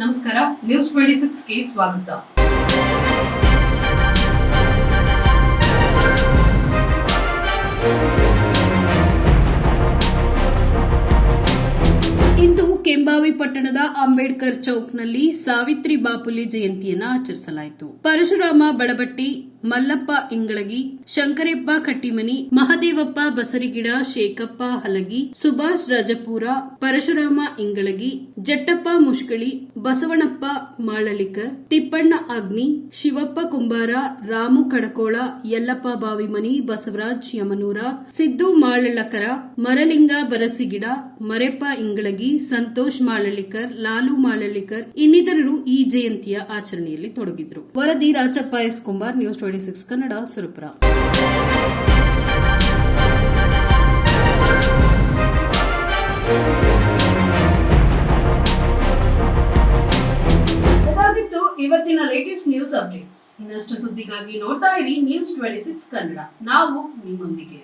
ನಮಸ್ಕಾರ, ನ್ಯೂಸ್ 26ಗೆ ಸ್ವಾಗತ. ಇಂದು ಕೆಂಬಾವಿ ಪಟ್ಟಣದ ಅಂಬೇಡ್ಕರ್ ಚೌಕ್ನಲ್ಲಿ ಸಾವಿತ್ರಿ ಬಾಪುಲೆ ಜಯಂತಿಯನ್ನು ಆಚರಿಸಲಾಯಿತು. ಪರಶುರಾಮ ಬಳಬಟ್ಟಿ, ಮಲ್ಲಪ್ಪ ಇಂಗಳಗಿ, ಶಂಕರೆಪ್ಪ ಕಟ್ಟಿಮನಿ, ಮಹದೇವಪ್ಪ ಬಸರಿಗಿಡ, ಶೇಖಪ್ಪ ಹಲಗಿ, ಸುಭಾಷ್ ರಾಜಪೂರ, ಪರಶುರಾಮ ಇಂಗಳಗಿ, ಜಟ್ಟಪ್ಪ ಮುಷ್ಕಳಿ, ಬಸವಣ್ಣಪ್ಪ ಮಾಳಲಿಕರ್, ತಿಪ್ಪಣ್ಣ ಅಗ್ನಿ, ಶಿವಪ್ಪ ಕುಂಬಾರ, ರಾಮು ಕಡಕೋಳ, ಯಲ್ಲಪ್ಪ ಬಾವಿಮನಿ, ಬಸವರಾಜ್ ಯಮನೂರ, ಸಿದ್ದು ಮಾಳಳ್ಳಕರ, ಮರಲಿಂಗ ಬರಸಿಗಿಡ, ಮರೆಪ್ಪ ಇಂಗಳಗಿ, ಸಂತೋಷ್ ಮಾಳಳ್ಳಿಕರ್, ಲಾಲು ಮಾಳಳ್ಳಿಕರ್ ಇನ್ನಿತರರು ಈ ಜಯಂತಿಯ ಆಚರಣೆಯಲ್ಲಿ ತೊಡಗಿದ್ರು. ವರದಿ ರಾಜಪ್ಪ ಎಸ್ ಕುಂಬಾರ್, ನ್ಯೂಸ್ 26 ಕನ್ನಡ, ಸುರಪುರ. ಇದಾಗಿತ್ತು ಇವತ್ತಿನ ಲೇಟೆಸ್ಟ್ ನ್ಯೂಸ್ ಅಪ್ಡೇಟ್ಸ್. ಇನ್ನಷ್ಟು ಸುದ್ದಿಗಾಗಿ ನೋಡ್ತಾ ಇರಿ ನ್ಯೂಸ್ 26 ಕನ್ನಡ. ನಾವು ನಿಮ್ಮೊಂದಿಗೆ.